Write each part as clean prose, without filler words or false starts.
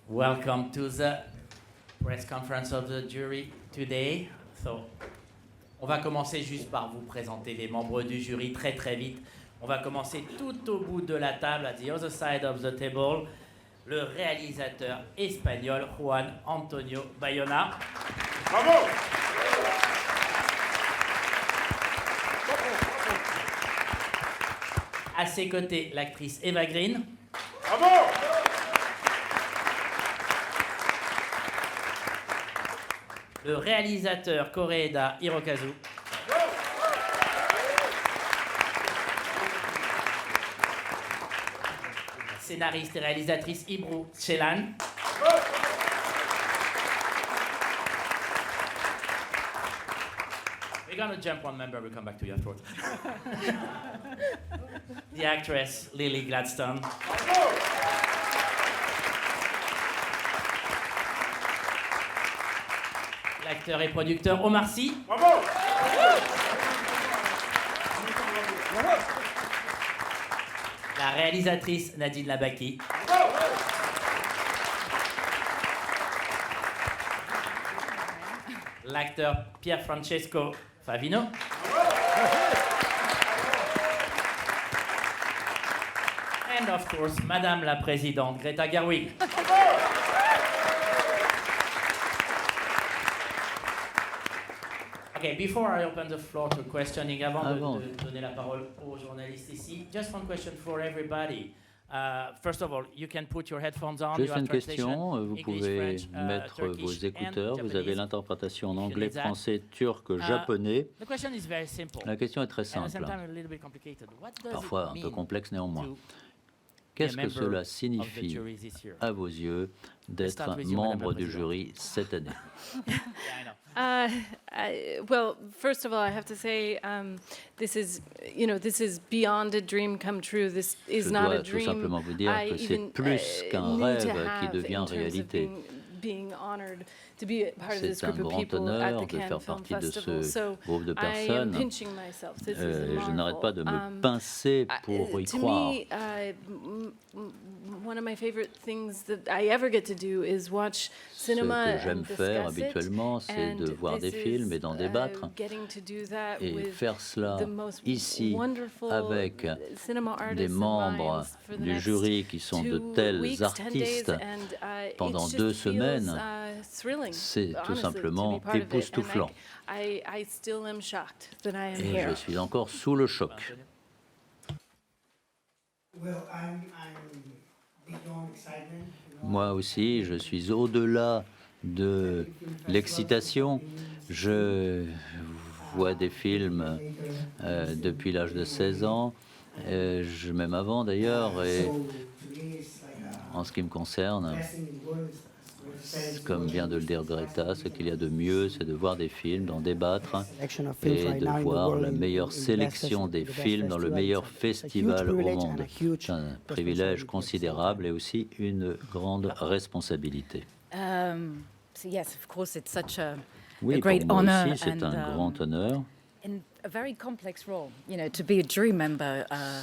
Welcome to the press conference of the jury today. On va commencer juste par vous présenter les membres du jury très très vite. On va commencer tout au bout de la table, at the other side of the table, le réalisateur espagnol Juan Antonio Bayona. Bravo! À ses côtés, l'actrice Eva Green. Bravo! Le réalisateur Koreeda Hirokazu. Scénariste et réalisatrice Ibru Chelan. We're gonna jump one member, we'll come back to you afterwards. The actress Lily Gladstone. L'acteur et producteur Omar Sy. Bravo! La réalisatrice Nadine Labaki. L'acteur Pier Francesco Favino. And of course, Madame la Présidente Greta Gerwig. Okay, before I open the floor to questioning, avant de donner la parole aux journalistes ici, just one question for everybody. First of all, you can put your headphones on. Juste une question, vous pouvez mettre vos écouteurs, vous avez l'interprétation en anglais, français, turc, japonais. La question est très simple, parfois un peu complexe néanmoins. Qu'est-ce que cela signifie, à vos yeux, d'être membre du jury cette année? Well, first of all, I have to say, this is beyond a dream come true. This is not a dream. Je dois tout simplement vous dire que c'est plus qu'un rêve qui devient réalité. C'est un grand honneur de faire partie de ce groupe de personnes. Je n'arrête pas de me pincer pour y croire. Ce que j'aime faire habituellement, c'est de voir des films et d'en débattre. Et faire cela ici avec des membres du jury qui sont de tels artistes pendant 2 semaines, c'est tout simplement époustouflant. Et je suis encore sous le choc. Moi aussi, je suis au-delà de l'excitation. Je vois des films depuis l'âge de 16 ans, même avant d'ailleurs, et en ce qui me concerne, comme vient de le dire Greta, ce qu'il y a de mieux, c'est de voir des films, d'en débattre et de voir la meilleure sélection des films dans le meilleur festival au monde. C'est un privilège considérable et aussi une grande responsabilité. Oui, pour moi aussi, c'est un grand honneur.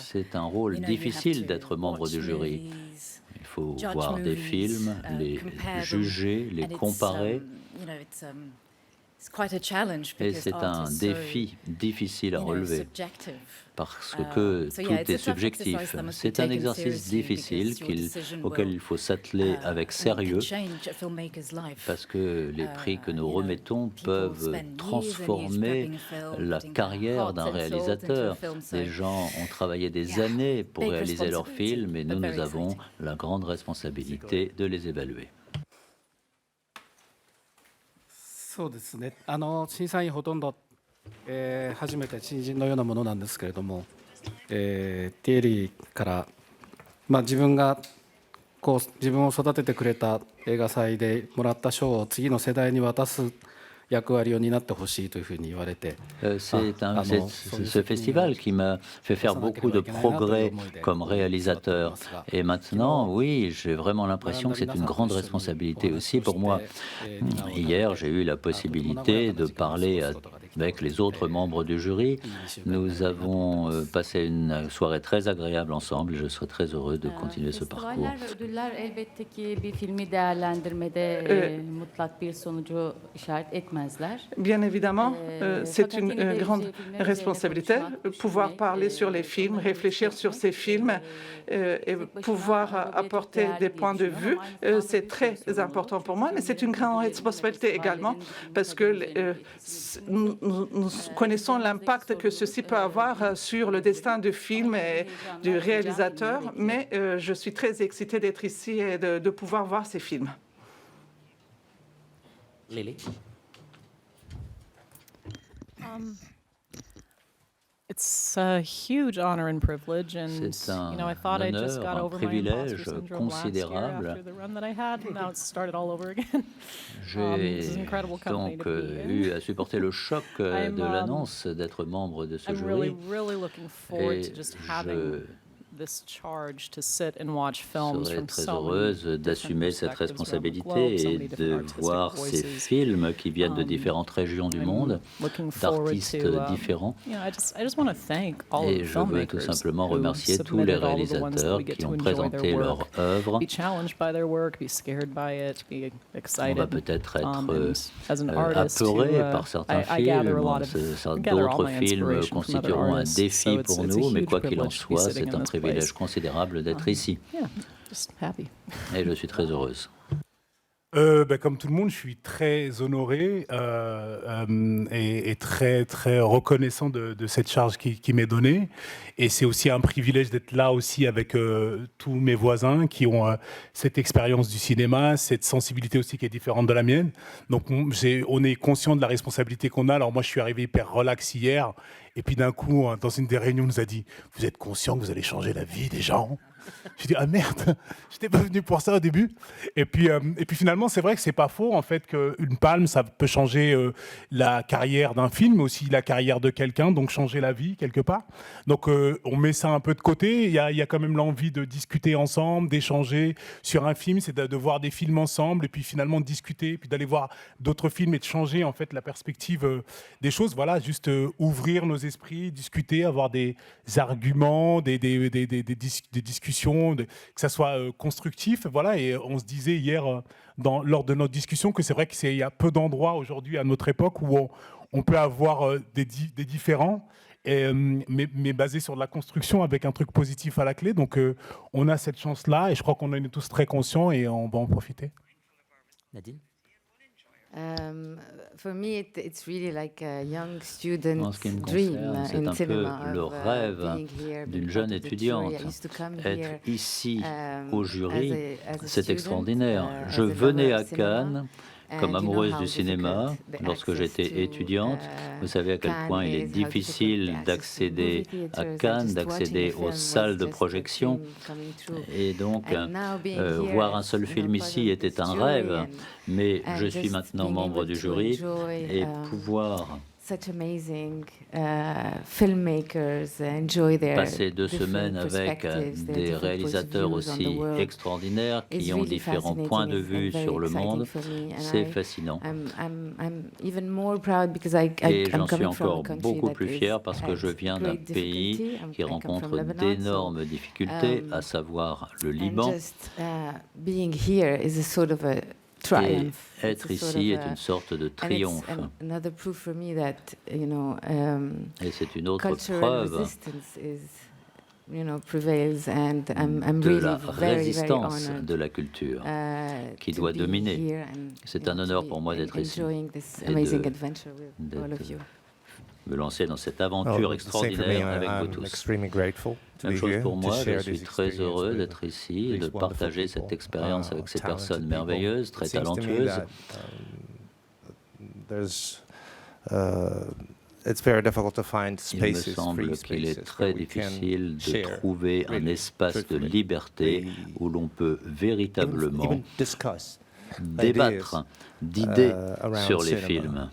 C'est un rôle difficile d'être membre du jury. Il faut voir des films, les juger, les comparer. Et c'est un défi difficile à relever parce que tout est subjectif. C'est un exercice difficile auquel il faut s'atteler avec sérieux parce que les prix que nous remettons peuvent transformer la carrière d'un réalisateur. Les gens ont travaillé des années pour réaliser leurs films et nous avons la grande responsabilité de les évaluer. そうですね。審査員ほとんど、初めて新人のようなものなんですけれども、ティエリーから、自分が自分を育ててくれた映画祭でもらった賞を次の世代に渡す役割を担ってほしいというふうに言われて。C'est ce festival qui m'a fait faire beaucoup de progrès comme réalisateur. Et maintenant, oui, j'ai vraiment l'impression que c'est une grande responsabilité aussi pour moi. Hier, j'ai eu la possibilité de parler à avec les autres membres du jury. Nous avons passé une soirée très agréable ensemble. Je serai très heureux de continuer ce parcours. Ödüller elbette ki bir filmi değerlendirmede mutlak bir sonucu işaret etmezler. Bien évidemment, c'est une grande responsabilité, pouvoir parler sur les films, réfléchir sur ces films et pouvoir apporter des points de vue. C'est très important pour moi, mais c'est une grande responsabilité également parce que nous connaissons l'impact que ceci peut avoir sur le destin du film et du réalisateur, mais je suis très excitée d'être ici et de pouvoir voir ces films. Lily. It's a huge honor and privilege, and C'est un I thought I just got honneur, un over my privilège imposter syndrome last year considérable. after the run that I had, and now it's started all over again. J'ai This is an incredible company donc to be in. eu à supporter le choc I'm, de l'annonce d'être membre de ce I'm jury. really looking forward Et to just having je this charge to sit and watch films serais from très so many heureuse different d'assumer cette perspectives around the responsabilité globe, so et many different de artistic voir ces voices. films qui viennent de différentes régions du I'm monde, looking forward d'artistes to, différents. I just want to thank all of Et the je veux tout filmmakers simplement who remercier tous les submitted all of the ones that réalisateurs we get qui to ont enjoy présenté their leur work, œuvre. be challenged by their work, be scared by it, be On excited. va peut-être être And as an artist apeuré who, par certains I gather films, a lot of d'autres my films inspiration from other constitueront un artists, défi so pour it's a nous, mais huge quoi qu'il en privilege to be soit, sitting c'est in un this privilège place. considérable d'être ici. Yeah, just happy. Et je suis très heureuse. Comme tout le monde, je suis très honoré et très, très reconnaissant de cette charge qui m'est donnée. Et c'est aussi un privilège d'être là aussi avec tous mes voisins qui ont cette expérience du cinéma, cette sensibilité aussi qui est différente de la mienne. Donc on est conscient de la responsabilité qu'on a. Alors moi, je suis arrivé hyper relax hier. Et puis d'un coup, dans une des réunions, on nous a dit « Vous êtes conscient que vous allez changer la vie des gens ?» J'ai dit « Ah merde, je n'étais pas venu pour ça au début. » Et puis finalement, c'est vrai que c'est pas faux, en fait, qu'une palme, ça peut changer la carrière d'un film, mais aussi la carrière de quelqu'un, donc changer la vie, quelque part. Donc on met ça un peu de côté. Il y a quand même l'envie de discuter ensemble, d'échanger sur un film, c'est de voir des films ensemble, et puis finalement de discuter, puis d'aller voir d'autres films et de changer, en fait, la perspective des choses. Voilà, juste ouvrir nos esprits, discuter, avoir des arguments, des discussions, que ça soit constructif, voilà. Et on se disait hier, lors de notre discussion, que c'est vrai qu'il y a peu d'endroits aujourd'hui à notre époque où on peut avoir des différends, mais basés sur de la construction avec un truc positif à la clé. Donc on a cette chance-là et je crois qu'on en est tous très conscients et on va en profiter. Nadine. For me, it's really like a young student En ce qui me dream concerne, c'est in un peu cinema le of, rêve being here, d'une being jeune part of the étudiante. jury. I used to come Être here, ici au jury, as a c'est student, extraordinaire. as Je a venais lover à of cinema. Cannes comme And you know amoureuse how du cinéma, difficult the lorsque access j'étais to, étudiante. Vous savez à quel Cannes point il est is, how difficile difficult the access to d'accéder movie à theaters, Cannes, just d'accéder watching a aux film salles was de just a projection. dream coming true. Et donc, And now being here voir un as, seul film part ici of était this un jury rêve, and mais je just suis maintenant being membre able du to jury enjoy, et pouvoir such amazing filmmakers, enjoy their passer 2 different semaines avec perspectives, their des different réalisateurs points of views on the aussi world. extraordinaires It's qui ont really différents fascinating points de and vue very sur le exciting monde. for me, and C'est fascinant. I'm even more proud because Et I'm j'en suis coming from a encore country beaucoup that plus is fier parce que at je viens d'un great pays difficulty. qui I come rencontre from Lebanon, d'énormes difficultés, à savoir le Liban. And just being here is a sort of a Et triumph. être It's a sort ici of est a- une sorte de and it's triomphe. another proof for me that Et c'est une autre cultural preuve resistance prevails, and I'm de really la very, very résistance honored de la culture qui to doit be dominer. here and, C'est you un know, honneur to pour be moi d'être ici enjoying this et amazing de- adventure with all of you. me lancer dans cette aventure extraordinaire avec vous tous. Même chose pour moi, je suis très heureux d'être ici et de partager cette expérience avec ces personnes merveilleuses, très talentueuses. Il me semble qu'il est très difficile de trouver un espace de liberté où l'on peut véritablement débattre d'idées sur les films.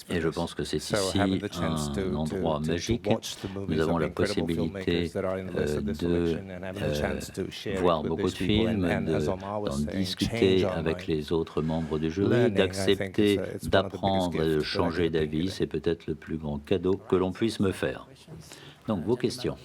Et je pense que c'est ici un endroit magique. Nous avons la possibilité de voir beaucoup de films, d'en discuter avec les autres membres du jury, d'accepter, d'apprendre et de changer d'avis. C'est peut-être le plus grand cadeau que l'on puisse me faire. Donc, vos questions.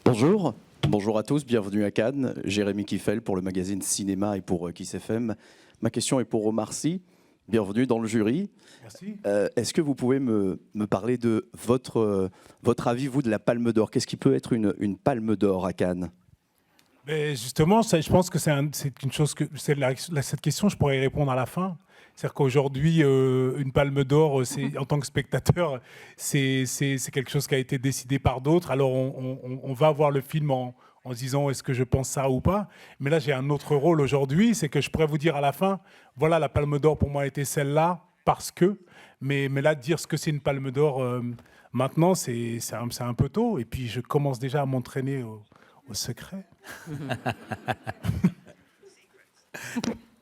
Bonjour. Bonjour à tous, bienvenue à Cannes. Jérémy Kiffel pour le magazine Cinéma et pour Kiss FM. Ma question est pour Omar Sy. Bienvenue dans le jury. Merci. Est-ce que vous pouvez me parler de votre avis, vous, de la Palme d'Or? Qu'est-ce qui peut être une Palme d'Or à Cannes? Mais justement, je pense que c'est une chose que cette question, je pourrais y répondre à la fin. C'est-à-dire qu'aujourd'hui, une Palme d'Or, en tant que spectateur, c'est quelque chose qui a été décidé par d'autres. Alors, on va voir le film en se disant est-ce que je pense ça ou pas. Mais là, j'ai un autre rôle aujourd'hui, c'est que je pourrais vous dire à la fin, voilà, la Palme d'Or pour moi a été celle-là parce que. Mais là, dire ce que c'est une Palme d'Or maintenant, c'est un peu tôt. Et puis, je commence déjà à m'entraîner au secret.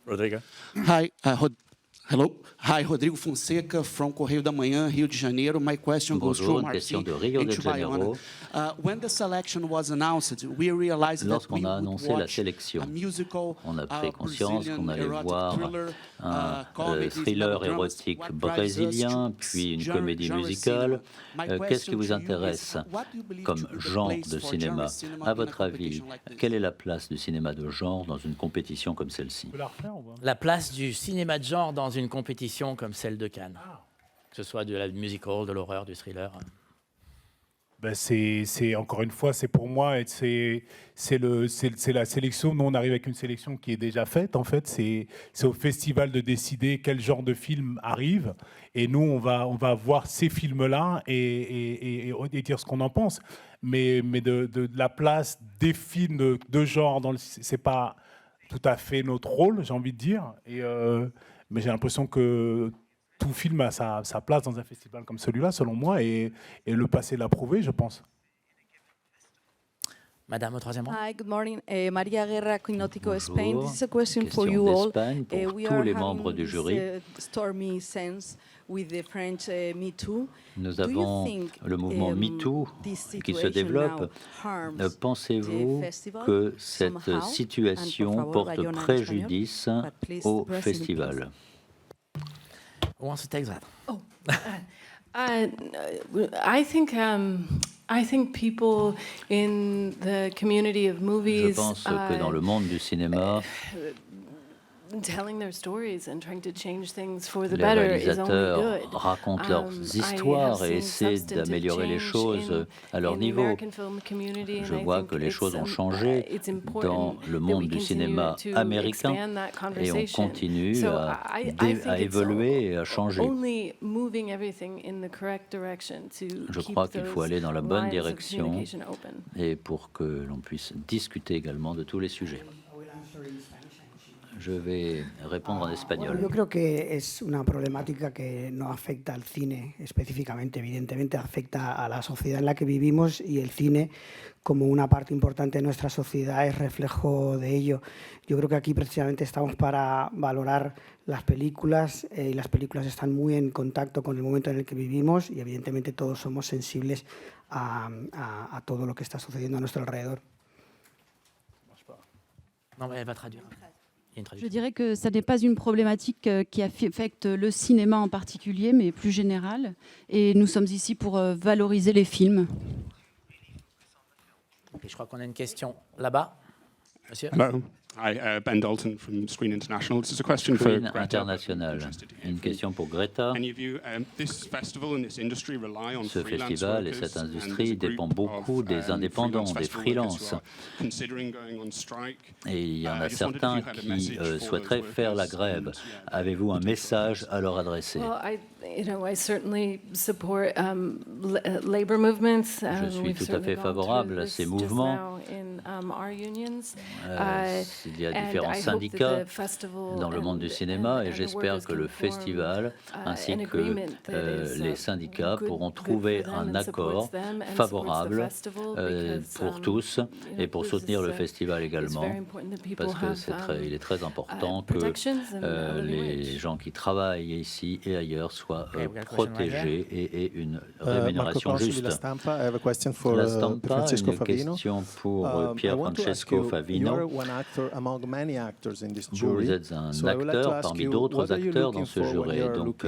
Rodrigo. Hi, hello. Hi, Rodrigo Fonseca from Correio da Manhã, Rio de Janeiro. My question goes to Omar Sy and to Bayona. When the selection was announced, we realized that we would watch a musical, on a pris conscience qu'on allait erotic voir thriller, un comedy, thriller érotique brésilien, puis une comédie musicale. Qu'est-ce qui vous intéresse comme genre de cinéma? À votre avis, quelle est la place du cinéma de genre dans une compétition comme celle-ci? La place du cinéma de genre dans une compétition comme celle de Cannes, que ce soit de la musical, de l'horreur, du thriller. Ben c'est encore une fois, c'est pour moi, c'est la sélection. Nous, on arrive avec une sélection qui est déjà faite. En fait, c'est au festival de décider quel genre de film arrive. Et nous, on va voir ces films-là et dire ce qu'on en pense. Mais de la place des films de genre, c'est pas tout à fait notre rôle, j'ai envie de dire. Mais j'ai l'impression que tout film a sa place dans un festival comme celui-là, selon moi, et le passé l'a prouvé, je pense. Madame, au troisième rang. Hi, good morning. Maria Guerra, Quinotico, Spain. Bonjour. This is a question for Question you all. d'Espagne pour tous les membres du jury. Stormy sense with the French Me Too. Nous avons le mouvement MeToo qui se développe. Pensez-vous que cette situation porte préjudice au festival? Où en cet exact? I think people in the community of movies. Je pense que dans le monde du cinéma, telling their stories and trying to change things for the les better is only réalisateurs good. racontent leurs histoires et essaient d'améliorer les choses à leur niveau. Je vois que les choses ont changé dans le monde du cinéma américain et on continue à évoluer et à changer. Je crois qu'il faut aller dans la bonne direction et pour que l'on puisse discuter également de tous les sujets. Je vais répondre en espagnol. Yo creo que es una problemática que no afecta al cine específicamente, evidentemente afecta a la sociedad en la que vivimos y el cine como una parte importante de nuestra sociedad es reflejo de ello. Yo creo que aquí precisamente estamos para valorar las películas y las películas están muy en contacto con el momento en el que vivimos y evidentemente todos somos sensibles a todo lo que está sucediendo a nuestro alrededor. Non, mais elle va traduire. Je dirais que ça n'est pas une problématique qui affecte le cinéma en particulier, mais plus générale. Et nous sommes ici pour valoriser les films. Et je crois qu'on a une question là-bas. Monsieur. Hello. Hi, Ben Dalton from Screen International. This is a question for Screen Greta. International. Une question pour Greta. Ce festival et cette industrie dépendent beaucoup des indépendants, des freelances. Et il y en a certains qui souhaiteraient faire la grève. Avez-vous un message à leur adresser? I certainly support labor movements. Je suis tout à fait favorable à ces mouvements. il y a différents syndicats dans le monde du cinéma et j'espère que le festival ainsi que les syndicats pourront trouver un accord favorable pour tous et pour soutenir le festival également, parce qu'il est très important que les gens qui travaillent ici et ailleurs soient protégés et aient une rémunération juste. La Stampa, une question pour Pier Francesco Favino. Vous êtes un acteur parmi d'autres acteurs dans ce jury. Donc,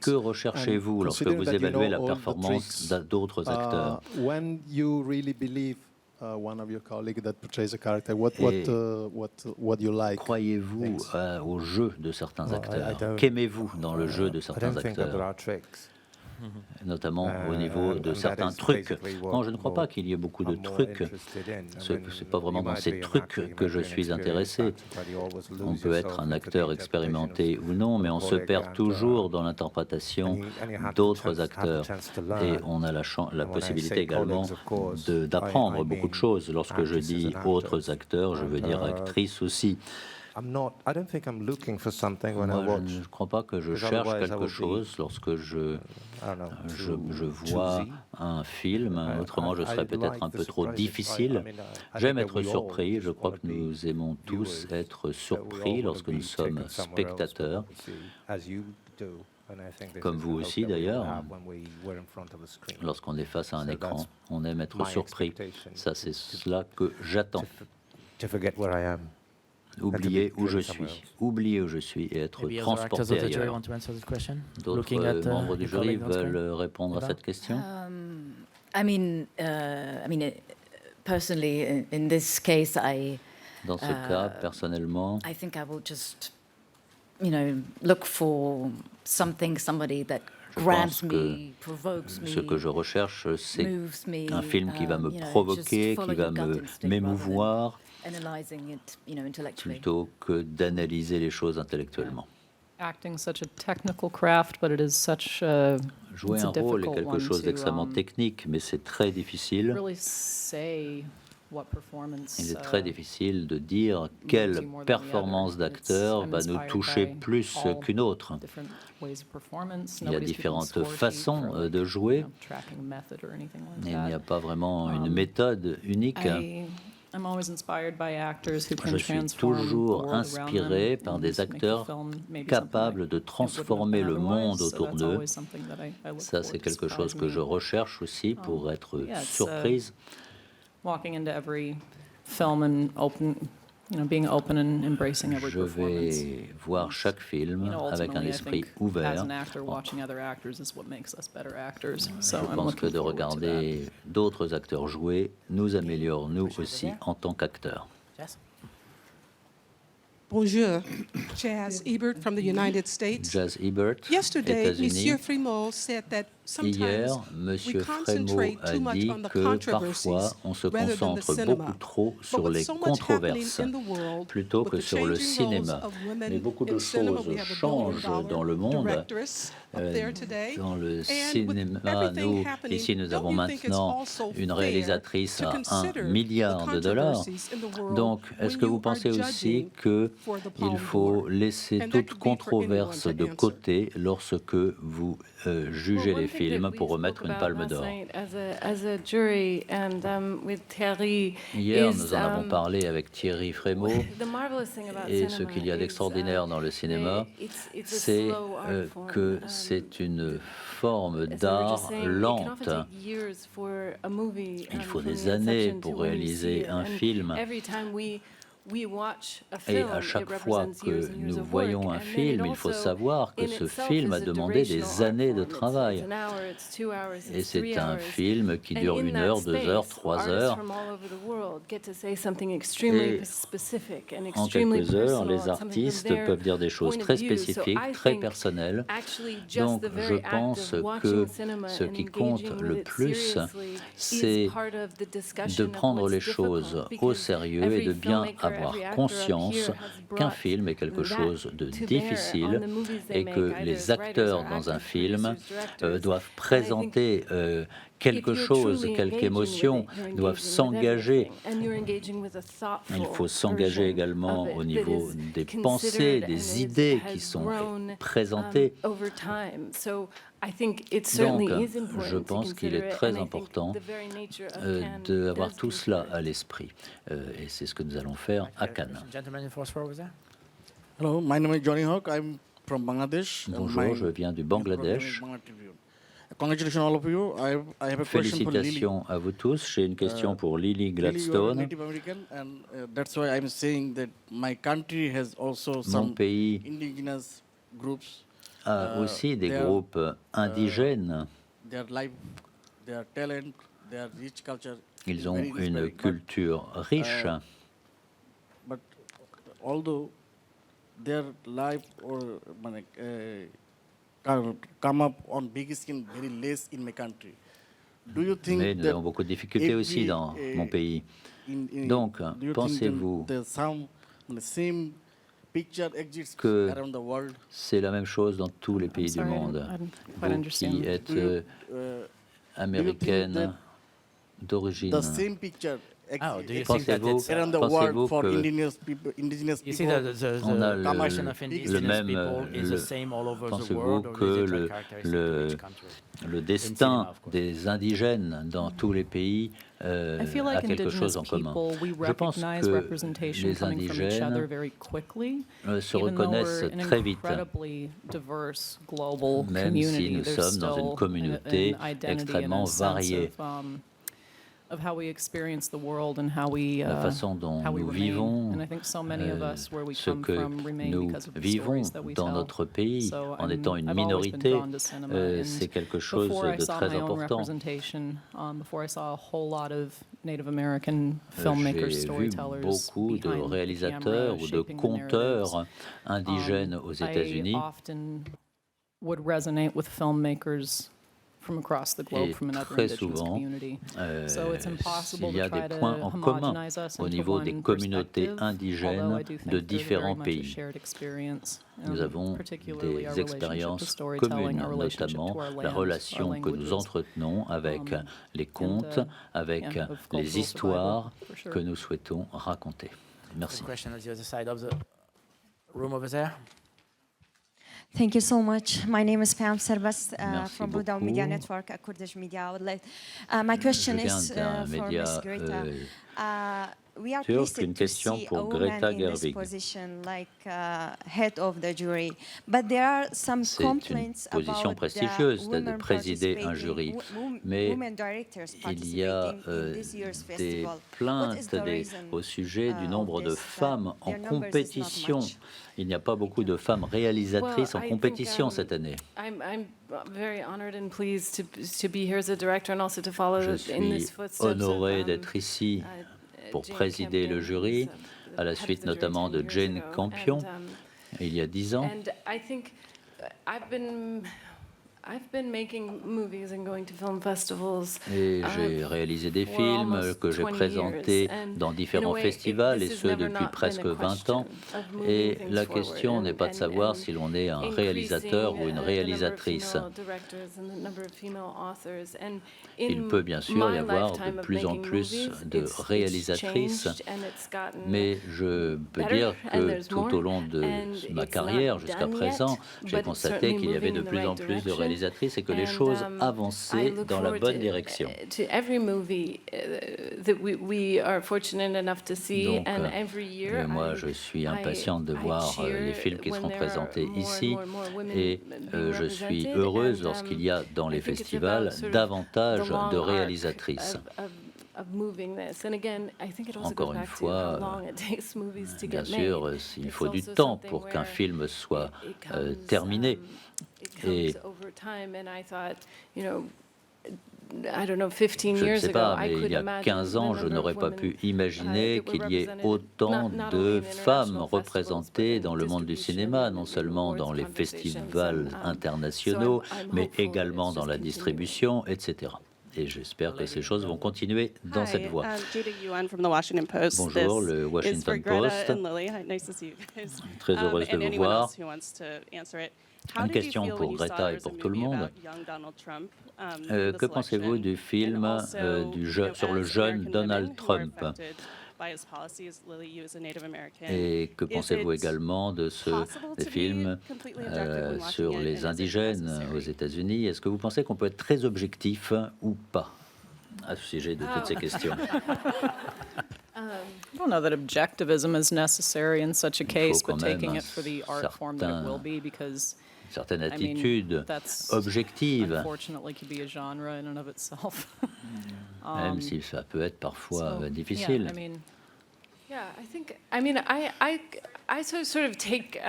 que recherchez-vous lorsque vous évaluez la performance d'autres acteurs? Croyez-vous au jeu de certains acteurs? Qu'aimez-vous dans le jeu de certains acteurs? Notamment au niveau de certains trucs. Non, je ne crois pas qu'il y ait beaucoup de trucs. Ce n'est pas vraiment dans ces trucs que je suis intéressé. On peut être un acteur expérimenté ou non, mais on se perd toujours dans l'interprétation d'autres acteurs. Et on a la possibilité également d'apprendre beaucoup de choses. Lorsque je dis autres acteurs, je veux dire actrices aussi. Moi, je ne crois pas que je cherche quelque chose lorsque je vois un film. Autrement, je serais peut-être un peu trop difficile. J'aime être surpris. Je crois que nous aimons tous être surpris lorsque nous sommes spectateurs. Comme vous aussi d'ailleurs, lorsqu'on est face à un écran, on aime être surpris. Ça, c'est cela que j'attends. Oublier où je suis et être transporté ailleurs. D'autres membres du jury veulent répondre à cette question? Personally, in this case, dans ce cas, personnellement, I think I will just, look for somebody that grabs me, provokes me. Ce que je recherche, c'est un film qui va me provoquer, qui va m'émouvoir, plutôt que d'analyser les choses intellectuellement. Jouer un rôle est quelque chose d'extrêmement technique, mais c'est très difficile. Il est très difficile de dire quelle performance d'acteur va nous toucher plus qu'une autre. Il y a différentes façons de jouer. Il n'y a pas vraiment une méthode unique. Je suis toujours inspiré par des acteurs capables de transformer le monde autour d'eux. Ça, c'est quelque chose que je recherche aussi pour être surprise. Je vais voir chaque film avec un esprit ouvert. Je pense que de regarder d'autres acteurs jouer nous améliore nous aussi en tant qu'acteurs. Bonjour, Jazz Ebert from the United States. Jazz Ebert, Yesterday, États-Unis. M. Frémaux said that Hier, M. Frémaux a dit que parfois on se concentre beaucoup trop sur les controverses plutôt que sur le cinéma. Mais beaucoup de choses changent dans le monde. Dans le cinéma, nous, ici, nous avons maintenant une réalisatrice à $1 milliard. Donc, est-ce que vous pensez aussi qu'il faut laisser toute controverse de côté lorsque vous jugez les films pour remettre une palme d'or? Hier, nous en avons parlé avec Thierry Frémaux, et ce qu'il y a d'extraordinaire dans le cinéma, c'est que c'est une forme d'art lente. Il faut des années pour réaliser un film. Et à chaque fois que nous voyons un film, il faut savoir que ce film a demandé des années de travail. Et c'est un film qui dure 1 heure, 2 heures, 3 heures. Et en quelques heures, les artistes peuvent dire des choses très spécifiques, très personnelles. Donc je pense que ce qui compte le plus, c'est de prendre les choses au sérieux et de bien avoir conscience qu'un film est quelque chose de difficile et que les acteurs dans un film doivent présenter quelque chose, quelque émotion, doivent s'engager. Il faut s'engager également au niveau des pensées, des idées qui sont présentées. Donc, je pense qu'il est très important d'avoir tout cela à l'esprit. Et c'est ce que nous allons faire à Cannes. Hello, my name is Johnny Hawk. I'm from Bangladesh. Bonjour, je viens du Bangladesh. Congratulations all of you. I have a question for Lily. Félicitations à vous tous. J'ai une question pour Lily Gladstone. Native American, and that's why I'm saying that my country has also some indigenous groups. A aussi des groupes indigènes. Their life, their talent, their rich culture. Ils ont une culture riche. But although their life or come up on big scale very less in my country. Do you think Mais nous avons beaucoup de difficultés aussi dans mon pays. Donc, pensez-vous que c'est la même chose dans tous les pays du monde? Vous qui êtes américaine d'origine. Pensez-vous que on a le même, pensez-vous que le destin des indigènes dans tous les pays a quelque chose en commun? Je pense que les indigènes se reconnaissent très vite, même si nous sommes dans une communauté extrêmement variée. La façon dont nous vivons, ce que nous vivons dans notre pays en étant une minorité, c'est quelque chose de très important. J'ai vu beaucoup de réalisateurs ou de conteurs indigènes aux États-Unis. Et très souvent, il y a des points en commun au niveau des communautés indigènes de différents pays. Nous avons des expériences communes, notamment la relation que nous entretenons avec les contes, avec les histoires que nous souhaitons raconter. Merci. Thank you so much. My name is Pam Serbas from Blue Dome Media Network, a Kurdish media outlet. My question is for Ms. Greta. We are pleased to see a woman in this position, like head of the jury. But there are some complaints about prestigieuse de présider un jury, mais il y a des plaintes au sujet du nombre de femmes en compétition. Il n'y a pas beaucoup de femmes réalisatrices en compétition cette année. Je suis honoré d'être ici pour présider le jury, à la suite notamment de Jane Campion, il y a 10 ans. Et j'ai réalisé des films que j'ai présentés dans différents festivals, et ce depuis presque 20 ans. Et la question n'est pas de savoir si l'on est un réalisateur ou une réalisatrice. Il peut bien sûr y avoir de plus en plus de réalisatrices, mais je peux dire que tout au long de ma carrière jusqu'à présent, j'ai constaté qu'il y avait de plus en plus de réalisatrices et que les choses avançaient dans la bonne direction. Donc, moi, je suis impatiente de voir les films qui seront présentés ici, et je suis heureuse lorsqu'il y a dans les festivals davantage de réalisatrices. Encore une fois, bien sûr, il faut du temps pour qu'un film soit terminé. Et je ne sais pas, mais il y a 15 ans, je n'aurais pas pu imaginer qu'il y ait autant de femmes représentées dans le monde du cinéma, non seulement dans les festivals internationaux, mais également dans la distribution, etc. et j'espère que ces choses vont continuer dans cette voie. Jada Yuan from the Washington Post. Bonjour, le Washington Post. Très heureuse de vous voir. Une question pour Greta et pour tout le monde. Que pensez-vous du film sur le jeune Donald Trump? Et que pensez-vous également de des films sur les indigènes aux États-Unis? Est-ce que vous pensez qu'on peut être très objectif ou pas à ce sujet de toutes ces questions? I don't know that objectivism is necessary in such a case, but taking it for the art form that it will be, because certaine attitude objective, unfortunately could be a genre in and of itself. Même si ça peut être parfois difficile. Yeah, I mean, yeah, I think. I mean, I sort of take.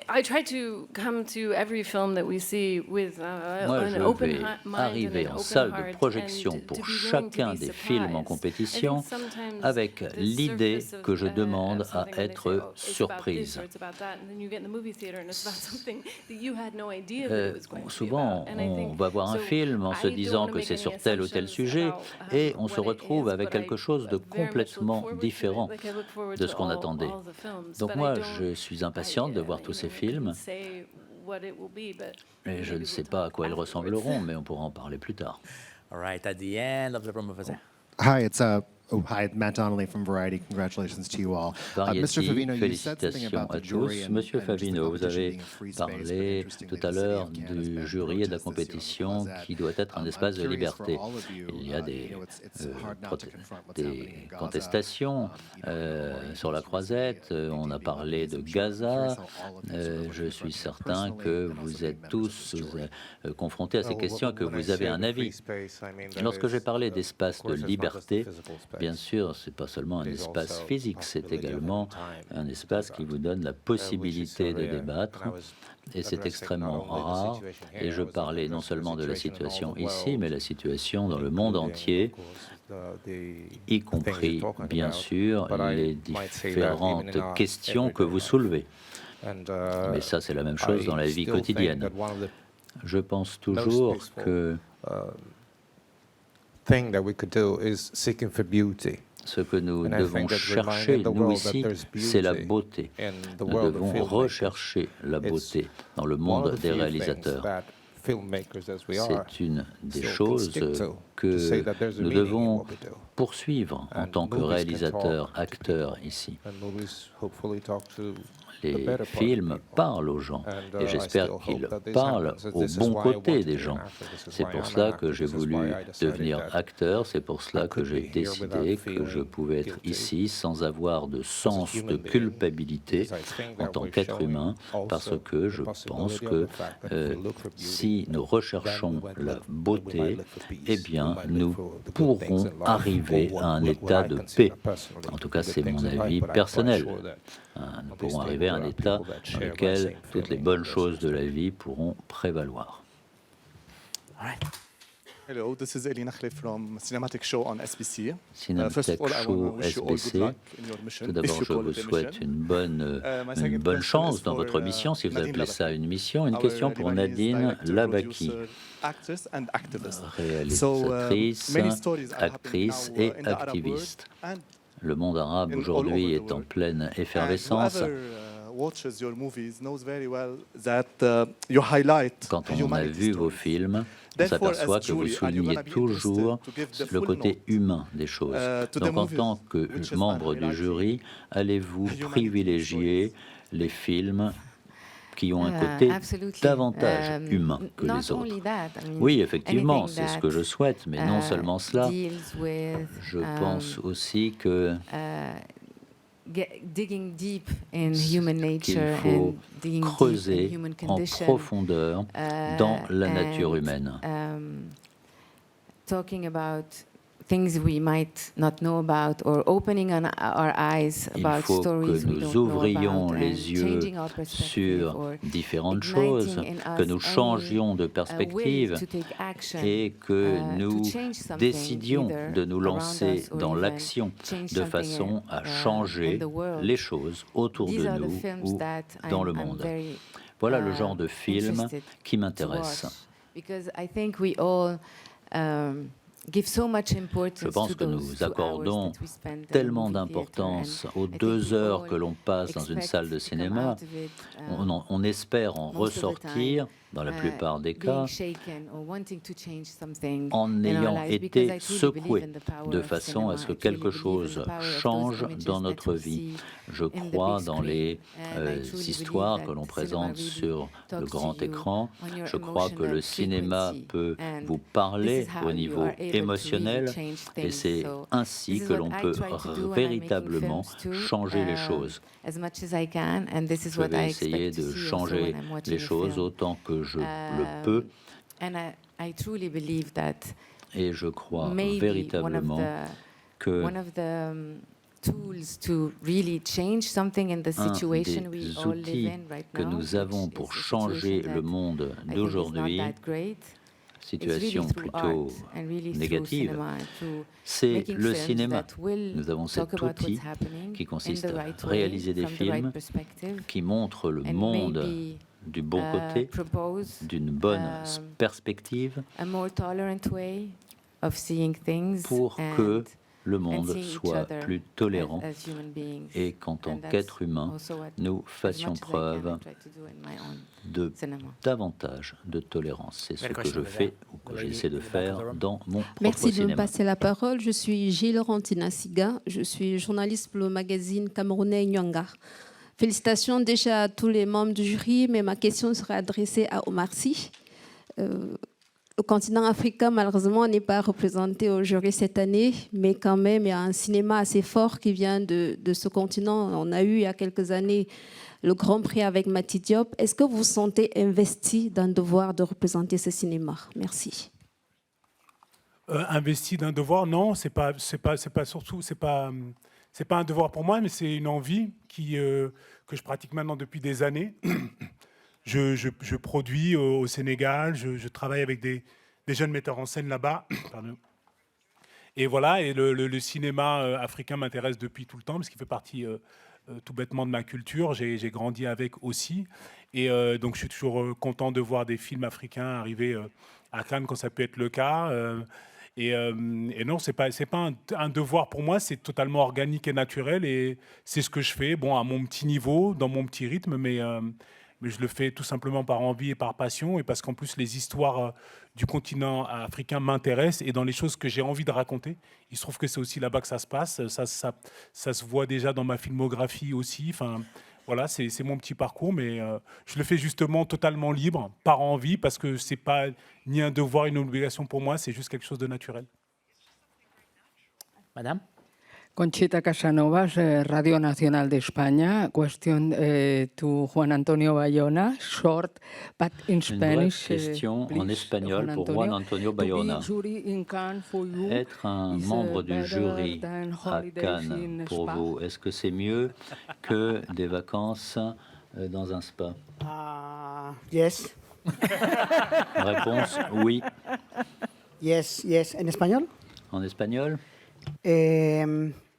I try to come to every film that we see with an open mind. Arriver en salle de projection pour chacun des films en compétition avec l'idée que je demande à être surprise. Souvent, on va voir un film en se disant que c'est sur tel ou tel sujet et on se retrouve avec quelque chose de complètement différent de ce qu'on attendait. Donc moi, je suis impatiente de voir tous ces films et je ne sais pas à quoi ils ressembleront, mais on pourra en parler plus tard. All right, at the end of the room over there. Hi, it's Matt Donnelly from Variety. Congratulations to you all. Mr. Favino, félicitations à tous. Monsieur Favino, vous avez parlé tout à l'heure du jury et de la compétition qui doit être un espace de liberté. Il y a des contestations sur la croisette. On a parlé de Gaza. Je suis certain que vous êtes tous confrontés à ces questions et que vous avez un avis. Lorsque j'ai parlé d'espace de liberté, bien sûr, ce n'est pas seulement un espace physique, c'est également un espace qui vous donne la possibilité de débattre. Et c'est extrêmement rare. Et je parlais non seulement de la situation ici, mais la situation dans le monde entier, y compris, bien sûr, les différentes questions que vous soulevez. Mais ça, c'est la même chose dans la vie quotidienne. Je pense toujours que ce que nous devons chercher, nous ici, c'est la beauté. Nous devons rechercher la beauté dans le monde des réalisateurs. C'est une des choses que nous devons poursuivre en tant que réalisateurs, acteurs ici. Les films parlent aux gens et j'espère qu'ils parlent au bon côté des gens. C'est pour cela que j'ai voulu devenir acteur, c'est pour cela que j'ai décidé que je pouvais être ici sans avoir de sens de culpabilité en tant qu'être humain, parce que je pense que si nous recherchons la beauté, eh bien nous pourrons arriver à un état de paix. En tout cas, c'est mon avis personnel. Nous pourrons arriver à un état dans lequel toutes les bonnes choses de la vie pourront prévaloir. Hello, this is Eli Nachli from Cinematic Show on SBC. Cinematic Show SBC. Tout d'abord, je vous souhaite une bonne chance dans votre mission, si vous appelez ça une mission. Une question pour Nadine Labaki, réalisatrice, actrice et activiste. Le monde arabe aujourd'hui est en pleine effervescence. Quand on a vu vos films, on s'aperçoit que vous soulignez toujours le côté humain des choses. Donc en tant que membre du jury, allez-vous privilégier les films qui ont un côté davantage humain que les autres? Oui, effectivement, c'est ce que je souhaite, mais non seulement cela. Je pense aussi que qu'il faut creuser en profondeur dans la nature humaine. Things we might not know about, or opening our eyes about stories we don't know about. Il faut que nous ouvrions les yeux sur différentes choses, que nous changions de perspective et que nous décidions de nous lancer dans l'action de façon à changer les choses autour de nous ou dans le monde. Voilà le genre de film qui m'intéresse. because I think we all Je pense que nous accordons tellement d'importance aux 2 heures que l'on passe dans une salle de cinéma. On espère en ressortir, dans la plupart des cas, en ayant été secoués, de façon à ce que quelque chose change dans notre vie. Je crois dans les histoires que l'on présente sur le grand écran. Je crois que le cinéma peut vous parler au niveau émotionnel, et c'est ainsi que l'on peut véritablement changer les choses. Je vais essayer de changer les choses autant que je le peux, et je crois véritablement que un des outils que nous avons pour changer le monde d'aujourd'hui, situation plutôt négative, c'est le cinéma. Nous avons cet outil qui consiste à réaliser des films qui montrent le monde du bon côté, d'une bonne perspective, pour que le monde soit plus tolérant et qu'en tant qu'être humain, nous fassions preuve de davantage de tolérance. C'est ce que je fais ou que j'essaie de faire dans mon propre Merci cinéma. de me passer la parole. Je suis Gilles Rantinasiga. Je suis journaliste pour le magazine camerounais Nyanga. Félicitations déjà à tous les membres du jury, mais ma question sera adressée à Omar Sy. Le continent africain, malheureusement, n'est pas représenté au jury cette année, mais quand même, il y a un cinéma assez fort qui vient de ce continent. On a eu il y a quelques années le Grand Prix avec Mati Diop. Est-ce que vous vous sentez investi d'un devoir de représenter ce cinéma? Merci. Investi d'un devoir, non, c'est pas un devoir pour moi, mais c'est une envie que je pratique maintenant depuis des années. Je produis au Sénégal, je travaille avec des jeunes metteurs en scène là-bas. Et voilà, et le cinéma africain m'intéresse depuis tout le temps, parce qu'il fait partie tout bêtement de ma culture. J'ai grandi avec aussi. Et donc je suis toujours content de voir des films africains arriver à Cannes quand ça peut être le cas. Et non, c'est pas un devoir pour moi, c'est totalement organique et naturel. Et c'est ce que je fais, bon, à mon petit niveau, dans mon petit rythme, mais je le fais tout simplement par envie et par passion, et parce qu'en plus les histoires du continent africain m'intéressent, et dans les choses que j'ai envie de raconter, il se trouve que c'est aussi là-bas que ça se passe, ça se voit déjà dans ma filmographie aussi, enfin voilà, c'est mon petit parcours, mais je le fais justement totalement libre, par envie, parce que c'est pas ni un devoir, ni une obligation pour moi, c'est juste quelque chose de naturel. Madame? Conchita Casanovas, Radio Nacional de España. Question to Juan Antonio Bayona, short, but in Spanish. Une question en espagnol pour Juan Antonio Bayona. Être un membre du jury à Cannes, pour vous, est-ce que c'est mieux que des vacances dans un spa? Yes. Réponse, oui. Yes. ¿En español? En espagnol?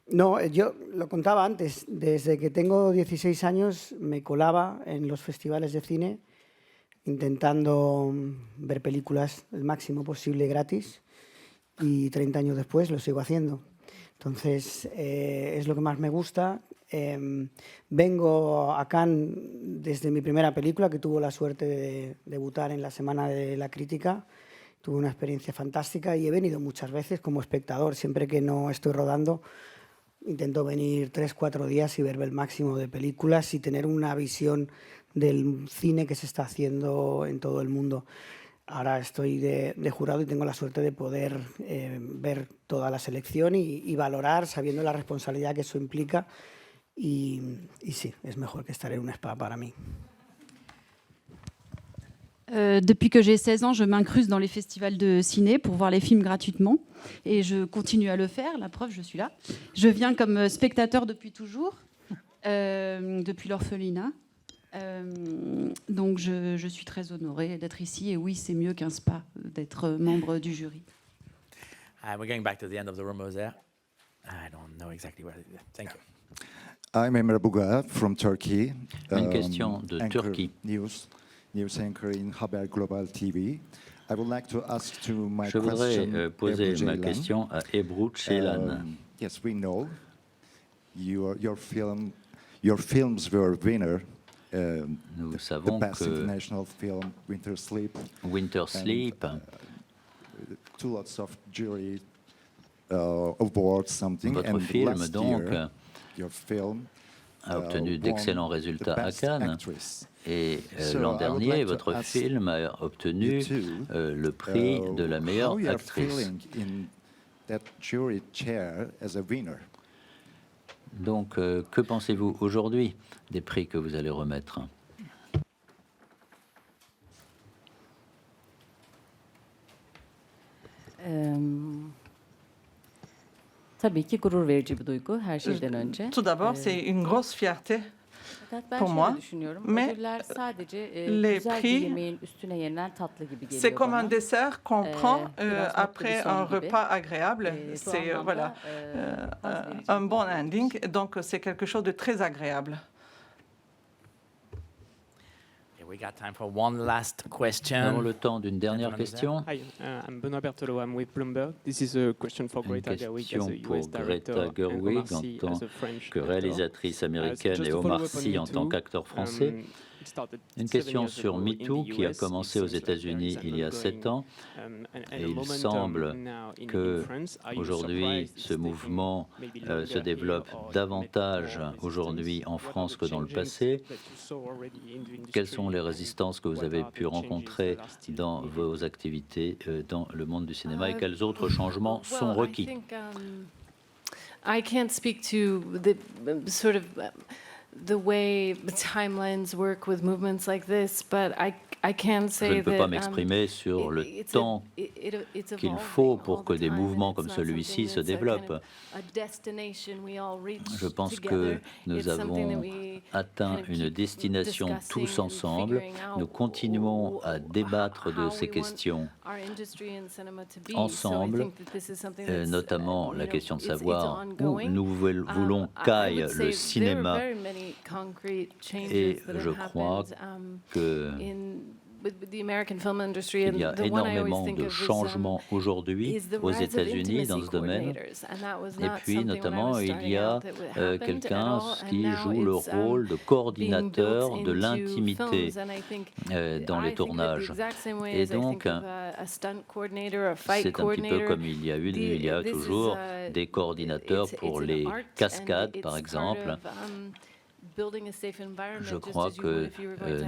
No, yo lo contaba antes. Desde que tengo 16 años me colaba en los festivales de cine intentando ver películas el máximo posible gratis, y 30 años después lo sigo haciendo. Entonces, es lo que más me gusta. Vengo a Cannes desde mi primera película, que tuvo la suerte de debutar en la Semana de la Crítica. Tuve una experiencia fantástica y he venido muchas veces como espectador. Siempre que no estoy rodando, intento venir 3-4 días y ver el máximo de películas y tener una visión del cine que se está haciendo en todo el mundo. Ahora estoy de jurado y tengo la suerte de poder ver toda la selección y valorar, sabiendo la responsabilidad que eso implica. Y sí, es mejor que estar en un spa para mí. Depuis que j'ai 16 ans, je m'incruste dans les festivals de ciné pour voir les films gratuitement. Et je continue à le faire. La preuve, je suis là. Je viens comme spectateur depuis toujours, depuis l'orphelinat. Donc je suis très honorée d'être ici. Et oui, c'est mieux qu'un spa, d'être membre du jury. We're going back to the end of the room over there. I don't know exactly where it is. Thank you. I'm Emre Buga from Turkey. Une question de Turquie. News anchor in Haber Global TV. Je voudrais poser ma question à Ebru Ceylan. Yes, we know your films were winner. Nous savons que National Film Winter Sleep. Two lots of jury awards, something. Votre film donc a obtenu d'excellents résultats à Cannes. Et l'an dernier, votre film a obtenu le prix de la meilleure actrice. Donc, que pensez-vous aujourd'hui des prix que vous allez remettre? Tabii ki gurur verici bir duygu her şeyden önce. Tout d'abord, c'est une grosse fierté pour moi, mais les prix, c'est comme un dessert qu'on prend après un repas agréable. C'est voilà, un bon ending, donc c'est quelque chose de très agréable. We got time for one last question. Nous avons le temps d'une dernière question. Hi, I'm Benoît Berthelot. I'm with Bloomberg. This is a question for Greta Gerwig as a US director and Omar Sy as a French que réalisatrice américaine et Omar Sy en tant qu'acteur français. Une question sur MeToo qui a commencé aux États-Unis il y a 7 ans. Et il semble qu'aujourd'hui, ce mouvement se développe davantage aujourd'hui en France que dans le passé. Quelles sont les résistances que vous avez pu rencontrer dans vos activités dans le monde du cinéma et quels autres changements sont requis? I can't speak to the sort of the way the timelines work with movements like this, but I can say that je ne peux pas m'exprimer sur le temps qu'il faut pour que des mouvements comme celui-ci se développent. Je pense que nous avons atteint une destination tous ensemble. Nous continuons à débattre de ces questions ensemble, notamment la question de savoir où nous voulons qu'aille le cinéma. Et je crois qu'il y a énormément de changements aujourd'hui aux États-Unis dans ce domaine. Et puis, notamment, il y a quelqu'un qui joue le rôle de coordinateur de l'intimité dans les tournages. Et donc, c'est un petit peu comme il y a toujours des coordinateurs pour les cascades, par exemple. Je crois que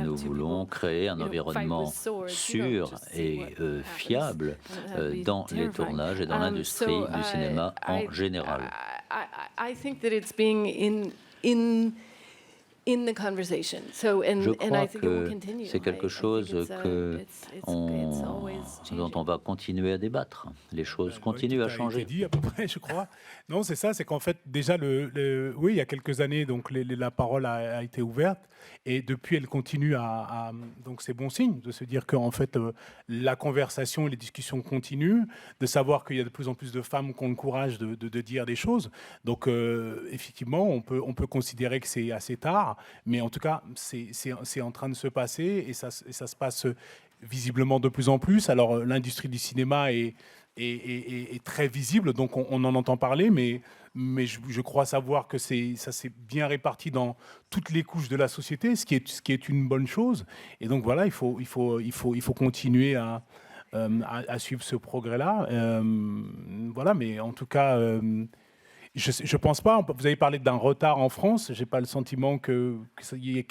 nous voulons créer un environnement sûr et fiable dans les tournages et dans l'industrie du cinéma en général. Je crois que c'est quelque chose dont on va continuer à débattre. Les choses continuent à changer. Dit à peu près, je crois. Non, c'est ça, c'est qu'en fait, déjà, oui, il y a quelques années, donc la parole a été ouverte et depuis, elle continue donc c'est bon signe de se dire qu'en fait, la conversation et les discussions continuent, de savoir qu'il y a de plus en plus de femmes qui ont le courage de dire des choses. Donc, effectivement, on peut considérer que c'est assez tard, mais en tout cas, c'est en train de se passer et ça se passe visiblement de plus en plus. Alors, l'industrie du cinéma est très visible, donc on en entend parler, mais je crois savoir que ça s'est bien réparti dans toutes les couches de la société, ce qui est une bonne chose. Et donc voilà, il faut continuer à suivre ce progrès-là. Voilà, mais en tout cas, je pense pas. Vous avez parlé d'un retard en France. J'ai pas le sentiment qu'il y ait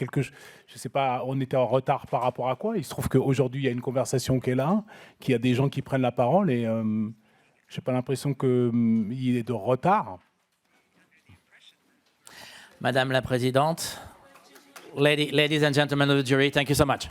je sais pas. On était en retard par rapport à quoi? Il se trouve qu'aujourd'hui il y a une conversation qui est là, qu'il y a des gens qui prennent la parole et j'ai pas l'impression qu'il y ait de retard. Madame la Présidente, ladies and gentlemen of the jury, thank you so much.